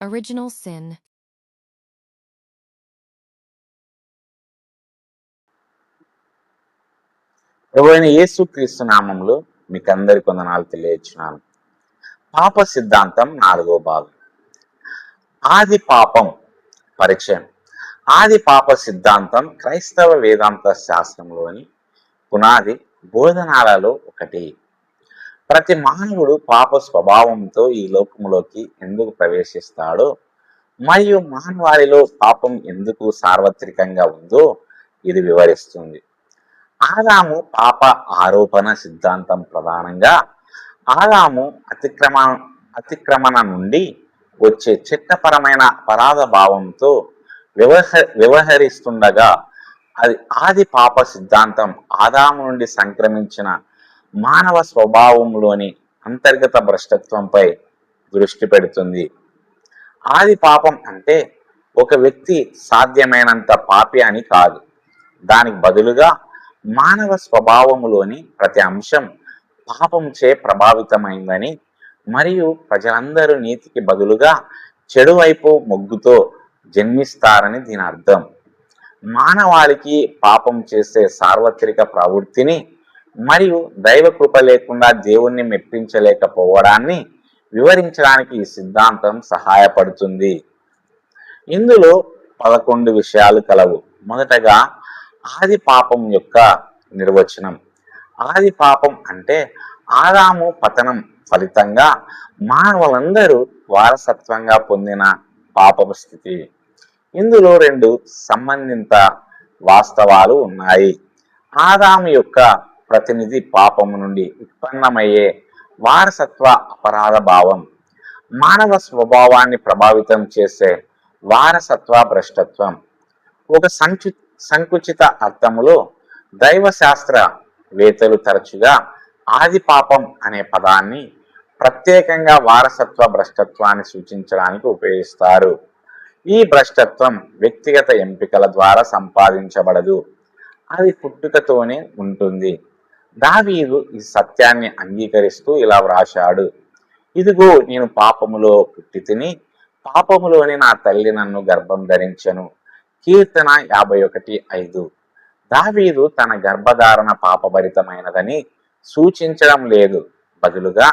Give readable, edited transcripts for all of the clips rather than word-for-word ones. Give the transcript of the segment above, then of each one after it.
Original sin. ప్రభువైన యేసుక్రీస్తు నామములో మీకు అందరికి వందనాలు తెలియజేస్తున్నాను. పాప సిద్ధాంతం 4వ భాగం. ఆది పాపం పరిచయం. ఆది పాప సిద్ధాంతం క్రైస్తవ వేదాంత శాస్త్రంలోని పునాది బోధనాలలో ఒకటి. ప్రతి మానవుడు పాప స్వభావంతో ఈ లోకంలోకి ఎందుకు ప్రవేశిస్తాడో మరియు మానవాళిలో పాపం ఎందుకు సార్వత్రికంగా ఉందో ఇది వివరిస్తుంది. ఆదాము పాప ఆరోపణ సిద్ధాంతం ప్రధానంగా ఆదాము అతిక్రమణ నుండి వచ్చే చట్టపరమైన అపరాధ భావంతో వ్యవహరిస్తుండగా అది ఆది పాప సిద్ధాంతం ఆదాము నుండి సంక్రమించిన మానవ స్వభావంలోని అంతర్గత భ్రష్టత్వంపై దృష్టి పెడుతుంది. ఆది పాపం అంటే ఒక వ్యక్తి సాధ్యమైనంత పాపి అని కాదు, దానికి బదులుగా మానవ స్వభావములోని ప్రతి అంశం పాపంచే ప్రభావితమైందని మరియు ప్రజలందరూ నీతికి బదులుగా చెడు వైపు మొగ్గుతో జన్మిస్తారని దీని అర్థం. మానవాళికి పాపం చేసే సార్వత్రిక ప్రవృత్తిని మరియు దైవ కృప లేకుండా దేవుణ్ణి మెప్పించలేకపోవడాన్ని వివరించడానికి ఈ సిద్ధాంతం సహాయపడుతుంది. ఇందులో 11 విషయాలు కలవు. మొదటగా ఆది పాపం యొక్క నిర్వచనం. ఆది పాపం అంటే ఆదాము పతనం ఫలితంగా మానవులందరూ వారసత్వంగా పొందిన పాపపు స్థితి. ఇందులో 2 సంబంధిత వాస్తవాలు ఉన్నాయి. ఆదాము యొక్క ప్రతినిధి పాపము నుండి ఉత్పన్నమయ్యే వారసత్వ అపరాధ భావం, మానవ స్వభావాన్ని ప్రభావితం చేసే వారసత్వ భ్రష్టత్వం. ఒక సంకుచిత అర్థములో దైవశాస్త్ర వేత్తలు తరచుగా ఆది పాపం అనే పదాన్ని ప్రత్యేకంగా వారసత్వ భ్రష్టత్వాన్ని సూచించడానికి ఉపయోగిస్తారు. ఈ భ్రష్టత్వం వ్యక్తిగత ఎంపికల ద్వారా సంపాదించబడదు, అది పుట్టుకతోనే ఉంటుంది. దావీదు ఈ సత్యాన్ని అంగీకరిస్తూ ఇలా వ్రాశాడు: ఇదిగో నేను పాపములో పుట్టి తిని, పాపములోనే నా తల్లి నన్ను గర్భం ధరించెను. కీర్తన 51:5. దావీదు తన గర్భధారణ పాపభరితమైనదని సూచించడం లేదు, బదులుగా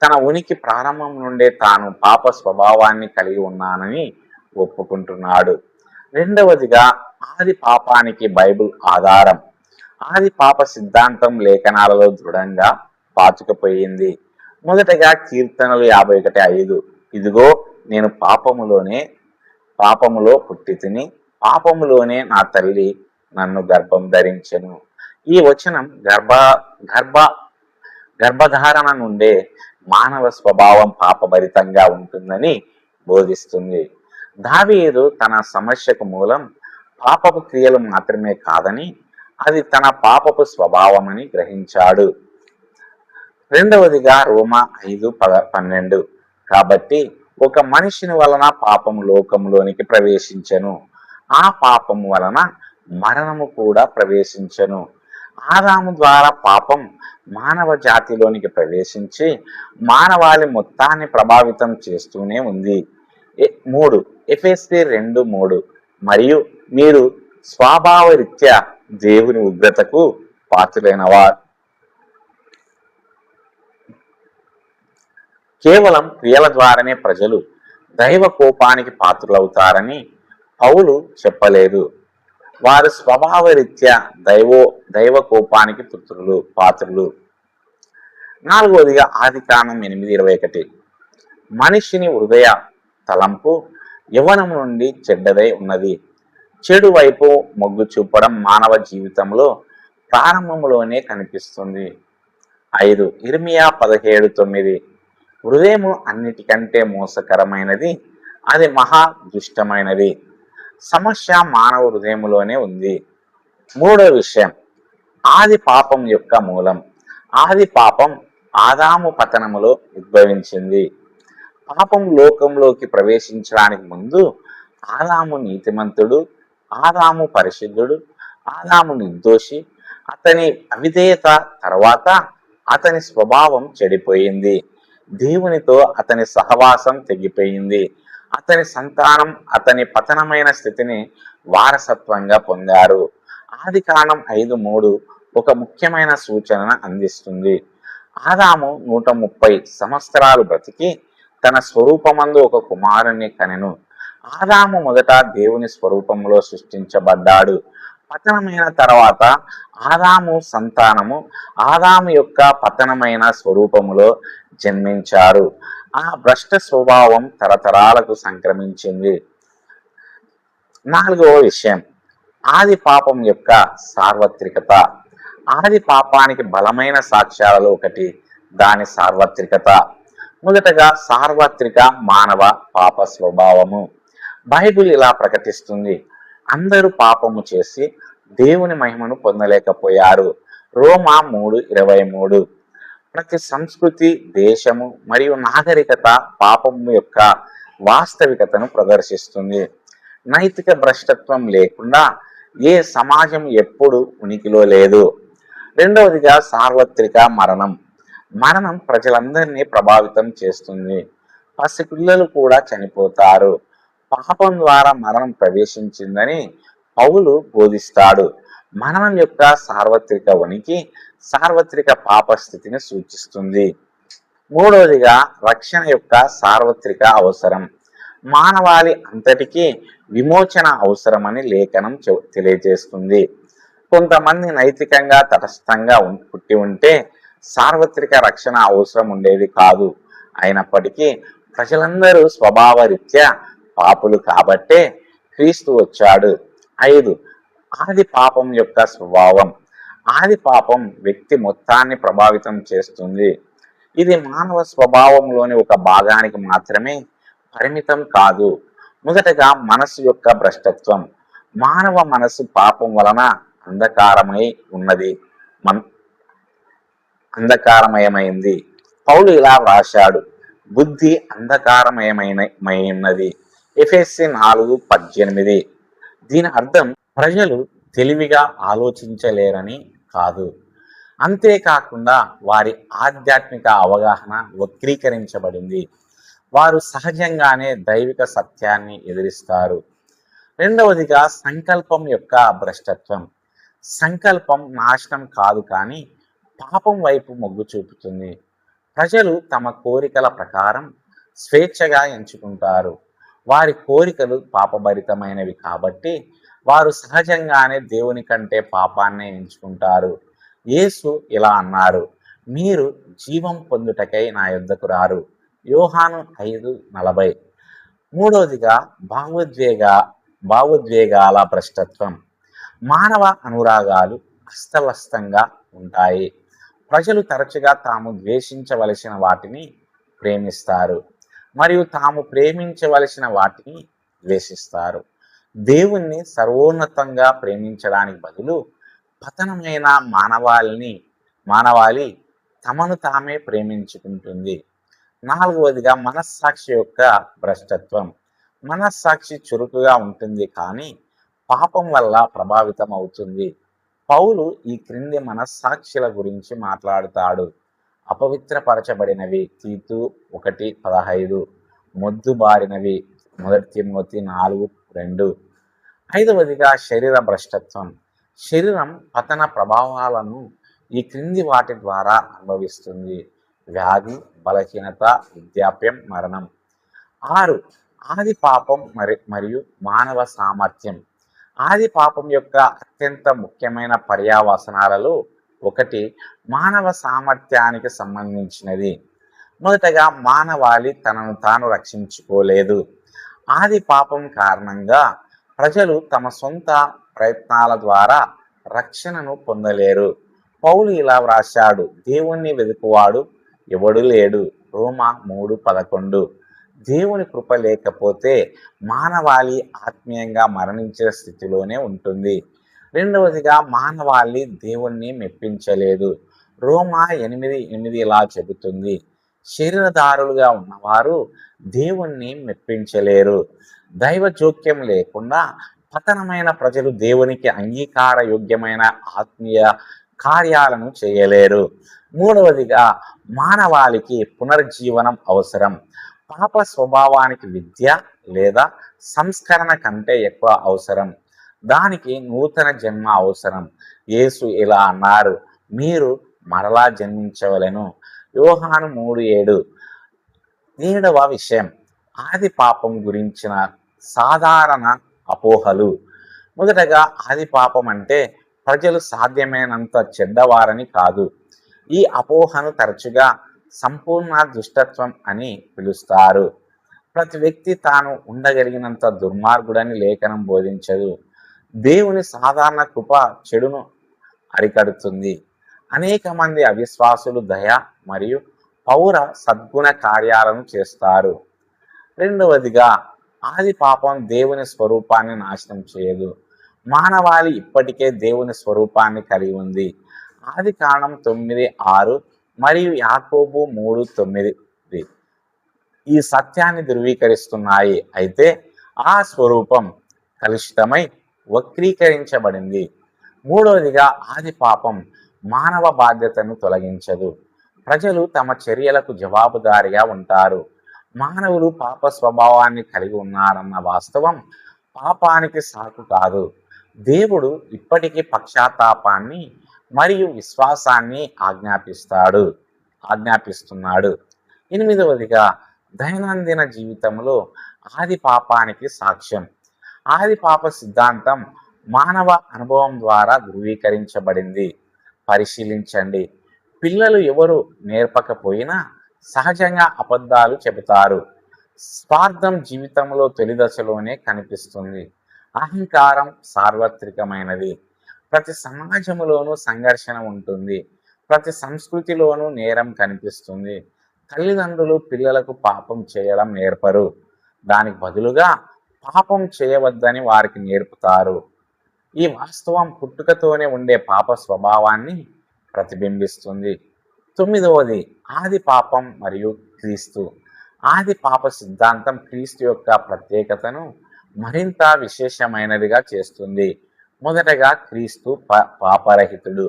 తన ఉనికి ప్రారంభం నుండే తాను పాప స్వభావాన్ని కలిగి ఉన్నానని ఒప్పుకుంటున్నాడు. రెండవదిగా ఆది పాపానికి బైబిల్ ఆధారం. ఆది పాప సిద్ధాంతం లేఖనాలలో దృఢంగా పాతుకుపోయింది. మొదటగా కీర్తనలు 51:5. ఇదిగో నేను పాపములో పుట్టి తిని, పాపములోనే నా తల్లి నన్ను గర్భం ధరించెను. ఈ వచనం గర్భధారణ నుండే మానవ స్వభావం పాపభరితంగా ఉంటుందని బోధిస్తుంది. దావీదు తన సమస్యకు మూలం పాపపు క్రియలు మాత్రమే కాదని, అది తన పాపపు స్వభావమని గ్రహించాడు. రెండవదిగా రోమా 5:12. కాబట్టి ఒక మనిషిని వలన పాపము లోకములోనికి ప్రవేశించెను, ఆ పాపము వలన మరణము కూడా ప్రవేశించెను. ఆదాము ద్వారా పాపం మానవ జాతిలోనికి ప్రవేశించి మానవాళి మొత్తాన్ని ప్రభావితం చేస్తూనే ఉంది. 3 ఎఫెసీ 2:3. మరియు మీరు స్వభావరీత్యా దేవుని ఉగ్రతకు పాత్రులైనవారు, కేవలం క్రియల ద్వారానే ప్రజలు దైవ కోపానికి పాత్రులవుతారని పౌలు చెప్పలేదు. వారు స్వభావరీత్యా దైవ కోపానికి పాత్రులు. 4వదిగా ఆదికాండం 8:21. మనిషిని హృదయ తలంపు యవ్వనం నుండి చెడ్డదై ఉన్నది, చెడు వైపు మొగ్గు చూపడం మానవ జీవితంలో ప్రారంభంలోనే కనిపిస్తుంది. 5 ఇర్మియా 17:9. హృదయము అన్నిటికంటే మోసకరమైనది, అది మహా దుష్టమైనది. సమస్య మానవ హృదయంలోనే ఉంది. 3వ విషయం ఆది పాపం యొక్క మూలం. ఆది పాపం ఆదాము పతనములో ఉద్భవించింది. పాపం లోకంలోకి ప్రవేశించడానికి ముందు ఆదాము నీతిమంతుడు, ఆదాము పరిశుద్ధుడు, ఆదాము నిర్దోషి. అతని అవిధేయత తర్వాత అతని స్వభావం చెడిపోయింది, దేవునితో అతని సహవాసం తెగిపోయింది. అతని సంతానం అతని పతనమైన స్థితిని వారసత్వంగా పొందారు. ఆదికాండం 5:3 ఒక ముఖ్యమైన సూచనను అందిస్తుంది. ఆదాము 130 సంవత్సరాలు బ్రతికి తన స్వరూపమందు ఒక కుమారుణ్ణి కనెను. ఆదాము మొదట దేవుని స్వరూపంలో సృష్టించబడ్డాడు. పతనమైన తర్వాత ఆదాము సంతానము ఆదాము యొక్క పతనమైన స్వరూపములో జన్మించారు. ఆ భ్రష్ట స్వభావం తరతరాలకు సంక్రమించింది. 4వ విషయం, ఆది పాపం యొక్క సార్వత్రికత. ఆది పాపానికి బలమైన సాక్ష్యాలలో ఒకటి దాని సార్వత్రికత. మొదటగా సార్వత్రిక మానవ పాప స్వభావము. బైబిల్ ఇలా ప్రకటిస్తుంది: అందరూ పాపము చేసి దేవుని మహిమను పొందలేకపోయారు. రోమా 3:23. ప్రతి సంస్కృతి, దేశము మరియు నాగరికత పాపము యొక్క వాస్తవికతను ప్రదర్శిస్తుంది. నైతిక భ్రష్టత్వం లేకుండా ఏ సమాజం ఎప్పుడు ఉనికిలో లేదు. రెండవదిగా సార్వత్రిక మరణం. మరణం ప్రజలందరినీ ప్రభావితం చేస్తుంది. పసిపిల్లలు కూడా చనిపోతారు. పాపం ద్వారా మరణం ప్రవేశించిందని పౌలు బోధిస్తాడు. మరణం యొక్క సార్వత్రిక ఉనికి సార్వత్రిక పాప స్థితిని సూచిస్తుంది. మూడవదిగా రక్షణ యొక్క సార్వత్రిక అవసరం. మానవాళి అంతటికీ విమోచన అవసరమని లేఖనం తెలియజేస్తుంది. కొంతమంది నైతికంగా తటస్థంగా పుట్టి ఉంటే సార్వత్రిక రక్షణ అవసరం ఉండేది కాదు. అయినప్పటికీ ప్రజలందరూ స్వభావరీత్యా పాపులు కాబట్టే క్రీస్తు వచ్చాడు. 5. ఆది పాపం యొక్క స్వభావం. ఆది పాపం వ్యక్తి మొత్తాన్ని ప్రభావితం చేస్తుంది. ఇది మానవ స్వభావంలోని ఒక భాగానికి మాత్రమే పరిమితం కాదు. మొదటగా మనసు యొక్క భ్రష్టత్వం. మానవ మనసు పాపం వలన అంధకారమయమైంది. పౌలు ఇలా వ్రాశాడు: బుద్ధి అంధకారమయమైనది. ఎఫెసీ 4:18. దీని అర్థం ప్రజలు తెలివిగా ఆలోచించలేరని కాదు, అంతేకాకుండా వారి ఆధ్యాత్మిక అవగాహన వక్రీకరించబడింది. వారు సహజంగానే దైవిక సత్యాన్ని ఎదిరిస్తారు. రెండవదిగా సంకల్పం యొక్క భ్రష్టత్వం. సంకల్పం నాశనం కాదు, కానీ పాపం వైపు మొగ్గు చూపుతుంది. ప్రజలు తమ కోరికల ప్రకారం స్వేచ్ఛగా ఎంచుకుంటారు. వారి కోరికలు పాపభరితమైనవి కాబట్టి వారు సహజంగానే దేవుని కంటే పాపాన్నే ఎంచుకుంటారు. యేసు ఇలా అన్నారు: మీరు జీవం పొందుటకై నా యొద్దకు రారు. యోహాను 5:40. మూడవదిగా భావోద్వేగాల భ్రష్టత్వం. మానవ అనురాగాలు అస్తవ్యస్తంగా ఉంటాయి. ప్రజలు తరచుగా తాము ద్వేషించవలసిన వాటిని ప్రేమిస్తారు మరియు తాము ప్రేమించవలసిన వాటిని ద్వేషిస్తారు. దేవుణ్ణి సర్వోన్నతంగా ప్రేమించడానికి బదులు పతనమైన మానవాళి తమను తామే ప్రేమించుకుంటుంది. 4వదిగా మనస్సాక్షి యొక్క భ్రష్టత్వం. మనస్సాక్షి చురుకుగా ఉంటుంది, కానీ పాపం వల్ల ప్రభావితం అవుతుంది. పౌలు ఈ క్రింది మనస్సాక్షుల గురించి మాట్లాడుతాడు: అపవిత్రపరచబడినవి తీతు 1:15, మొద్దుబారినవి 1 తిమోతి 4:2. 5వదిగా శరీర భ్రష్టత్వం. శరీరం పతన ప్రభావాలను ఈ క్రింది వాటి ద్వారా అనుభవిస్తుంది: వ్యాధి, బలహీనత, వృద్ధాప్యం, మరణం. 6. ఆది పాపం మరియు మానవ సామర్థ్యం. ఆది పాపం యొక్క అత్యంత ముఖ్యమైన పర్యవసానాలలో ఒకటి మానవ సామర్థ్యానికి సంబంధించినది. మొదటగా మానవాళి తనను తాను రక్షించుకోలేదు. ఆది పాపం కారణంగా ప్రజలు తమ సొంత ప్రయత్నాల ద్వారా రక్షణను పొందలేరు. పౌలు ఇలా వ్రాశాడు: దేవుణ్ణి వెతుకువాడు ఎవడు లేడు. రోమా 3:11. దేవుని కృప లేకపోతే మానవాళి ఆత్మీయంగా మరణించిన స్థితిలోనే ఉంటుంది. రెండవదిగా మానవాళి దేవుణ్ణి మెప్పించలేదు. రోమా 8:8 ఇలా చెబుతుంది: శరీరధారులుగా ఉన్నవారు దేవుణ్ణి మెప్పించలేరు. దైవ జోక్యం లేకుండా పతనమైన ప్రజలు దేవునికి అంగీకార యోగ్యమైన ఆత్మీయ కార్యాలను చేయలేరు. మూడవదిగా మానవాళికి పునర్జీవనం అవసరం. పాప స్వభావానికి విద్య లేదా సంస్కరణ కంటే ఎక్కువ అవసరం. దానికి నూతన జన్మ అవసరం. యేసు ఇలా అన్నారు, మీరు మరలా జన్మించవలెను. యోహాను 3:7. 7వ విషయం, ఆది పాపం గురించిన సాధారణ అపోహలు. మొదటగా, ఆది పాపం అంటే ప్రజలు సాధ్యమైనంత చెడ్డవారని కాదు. ఈ అపోహను తరచుగా సంపూర్ణ దుష్టత్వం అని పిలుస్తారు. ప్రతి వ్యక్తి తాను ఉండగలిగినంత దుర్మార్గుడని లేఖనం బోధించదు. దేవుని సాధారణ కృప చెడును అరికడుతుంది. అనేక మంది అవిశ్వాసులు దయ మరియు పౌర సద్గుణ కార్యాలను చేస్తారు. రెండవదిగా, ఆది పాపం దేవుని స్వరూపాన్ని నాశనం చేయదు. మానవాళి ఇప్పటికే దేవుని స్వరూపాన్ని కలిగి ఉంది. ఆది కాండం 9:6 మరియు యాకోబు 3:9 ఈ సత్యాన్ని ధృవీకరిస్తున్నాయి. అయితే ఆ స్వరూపం కలుషితమై వక్రీకరించబడింది. మూడవదిగా, ఆది పాపం మానవ బాధ్యతను తొలగించదు. ప్రజలు తమ చర్యలకు జవాబుదారీగా ఉంటారు. మానవులు పాప స్వభావాన్ని కలిగి ఉన్నారన్న వాస్తవం పాపానికి సాకు కాదు. దేవుడు ఇప్పటికీ పశ్చాత్తాపాన్ని మరియు విశ్వాసాన్ని ఆజ్ఞాపిస్తున్నాడు. ఎనిమిదవదిగా, దైనందిన జీవితంలో ఆది పాపానికి సాక్ష్యం. ఆది పాప సిద్ధాంతం మానవ అనుభవం ద్వారా ధృవీకరించబడింది. పరిశీలించండి. పిల్లలు ఎవరు నేర్పకపోయినా సహజంగా అబద్ధాలు చెబుతారు. స్వార్థం జీవితంలో తొలి దశలోనే కనిపిస్తుంది. అహంకారం సార్వత్రికమైనది. ప్రతి సమాజంలోనూ సంఘర్షణ ఉంటుంది. ప్రతి సంస్కృతిలోనూ నేరం కనిపిస్తుంది. తల్లిదండ్రులు పిల్లలకు పాపం చేయడం నేర్పరు. దానికి బదులుగా పాపం చేయవద్దని వారికి నేర్పుతారు. ఈ వాస్తవం పుట్టుకతోనే ఉండే పాప స్వభావాన్ని ప్రతిబింబిస్తుంది. తొమ్మిదవది, ఆది పాపం మరియు క్రీస్తు. ఆది పాప సిద్ధాంతం క్రీస్తు యొక్క ప్రత్యేకతను మరింత విశేషమైనదిగా చేస్తుంది. మొదటగా, క్రీస్తు పాపరహితుడు.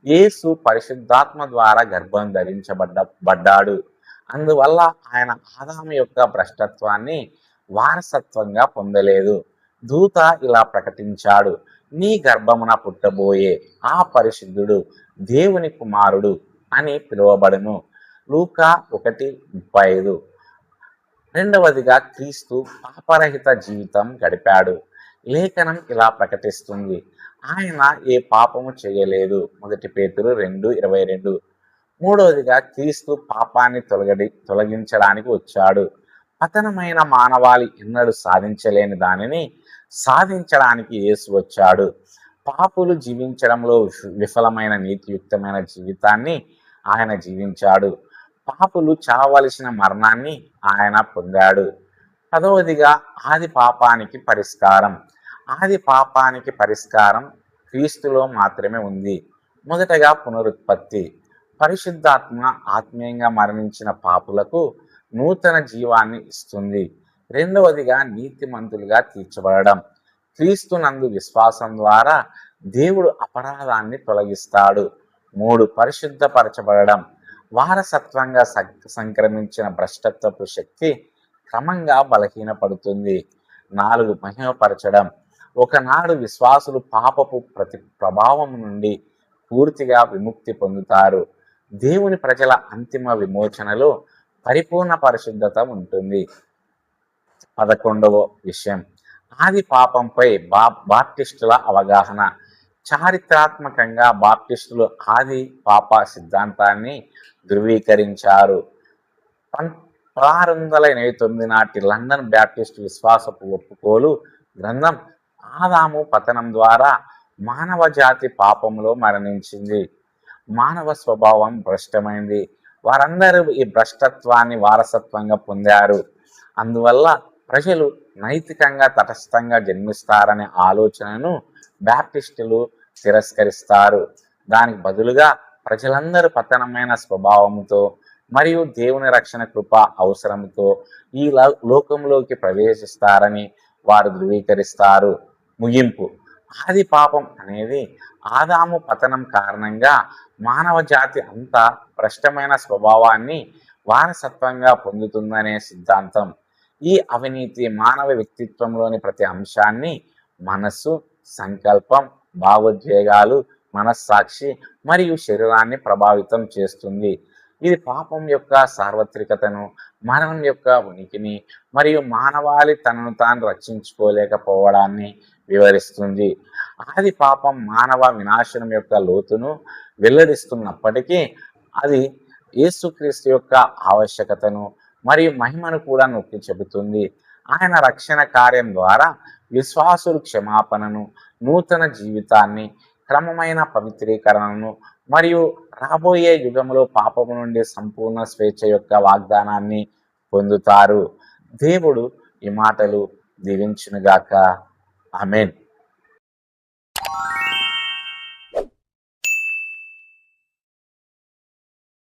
యేసు పరిశుద్ధాత్మ ద్వారా గర్భం ధరించబడ్డాడు. అందువల్ల ఆయన ఆదాము యొక్క భ్రష్టత్వాన్ని వారసత్వంగా పొందలేదు. దూత ఇలా ప్రకటించాడు, నీ గర్భమున పుట్టబోయే ఆ పరిశుద్ధుడు దేవుని కుమారుడు అని పిలువబడును. లూకా 1:35. రెండవదిగా, క్రీస్తు పాపరహిత జీవితం గడిపాడు. లేఖనం ఇలా ప్రకటిస్తుంది, ఆయన ఏ పాపము చేయలేదు. 1 పేతురు 2:22. మూడవదిగా, క్రీస్తు పాపాన్ని తొలగించడానికి వచ్చాడు. పతనమైన మానవాళి ఎన్నడూ సాధించలేని దానిని సాధించడానికి యేసు వచ్చాడు. పాపులు జీవించడంలో విఫలమైన నీతియుక్తమైన జీవితాన్ని ఆయన జీవించాడు. పాపులు చావలసిన మరణాన్ని ఆయన పొందాడు. 10వదిగా, ఆది పాపానికి పరిష్కారం. ఆది పాపానికి పరిష్కారం క్రీస్తులో మాత్రమే ఉంది. మొదటగా, పునరుత్పత్తి. పరిశుద్ధాత్మ ఆత్మీయంగా మరణించిన పాపులకు నూతన జీవాన్ని ఇస్తుంది. రెండవదిగా, నీతిమంతులుగా తీర్చబడడం. క్రీస్తు నందు విశ్వాసం ద్వారా దేవుడు అపరాధాన్ని తొలగిస్తాడు. 3, పరిశుద్ధపరచబడడం. వారసత్వంగా సంక్రమించిన భ్రష్టత్వపు శక్తి క్రమంగా బలహీనపడుతుంది. 4, మహిమపరచడం. ఒకనాడు విశ్వాసులు పాపపు ప్రభావం నుండి పూర్తిగా విముక్తి పొందుతారు. దేవుని ప్రజల అంతిమ విమోచనలో పరిపూర్ణ పరిశుద్ధత ఉంటుంది. 11వ విషయం, ఆది పాపంపై బాప్టిస్టుల అవగాహన. చారిత్రాత్మకంగా బాప్టిస్టులు ఆది పాప సిద్ధాంతాన్ని ధృవీకరించారు. 1689 నాటి లండన్ బ్యాప్టిస్టు విశ్వాసపు ఒప్పుకోలు గ్రంథం ఆదాము పతనం ద్వారా మానవ జాతి పాపంలో మరణించింది. మానవ స్వభావం భ్రష్టమైంది. వారందరూ ఈ భ్రష్టత్వాన్ని వారసత్వంగా పొందారు. అందువల్ల ప్రజలు నైతికంగా తటస్థంగా జన్మిస్తారనే ఆలోచనను బ్యాప్టిస్టులు తిరస్కరిస్తారు. దానికి బదులుగా ప్రజలందరూ పతనమైన స్వభావంతో మరియు దేవుని రక్షణ కృప అవసరంతో ఈ లోకంలోకి ప్రవేశిస్తారని వారు ధృవీకరిస్తారు. ముగింపు, ఆది పాపం అనేది ఆదాము పతనం కారణంగా మానవ జాతి అంతా భ్రష్టమైన స్వభావాన్ని వారసత్వంగా పొందుతుందనే సిద్ధాంతం. ఈ అవినీతి మానవ వ్యక్తిత్వంలోని ప్రతి అంశాన్ని మనస్సు, సంకల్పం, భావోద్వేగాలు, మనస్సాక్షి మరియు శరీరాన్ని ప్రభావితం చేస్తుంది. ఇది పాపం యొక్క సార్వత్రికతను, మరణం యొక్క ఉనికిని మరియు మానవాళి తనను తాను రక్షించుకోలేకపోవడాన్ని వివరిస్తుంది. ఆది పాపం మానవ వినాశనం యొక్క లోతును వెల్లడిస్తున్నప్పటికీ అది యేసుక్రీస్తు యొక్క ఆవశ్యకతను మరియు మహిమను కూడా నొక్కి చెబుతుంది. ఆయన రక్షణ కార్యం ద్వారా విశ్వాసులు క్షమాపణను, నూతన జీవితాన్ని, క్రమమైన పవిత్రీకరణను మరియు రాబోయే యుగంలో పాపము నుండి సంపూర్ణ స్వేచ్ఛ యొక్క వాగ్దానాన్ని పొందుతారు. దేవుడు ఈ మాటలు దీవించునుగాక. ఆమేన్.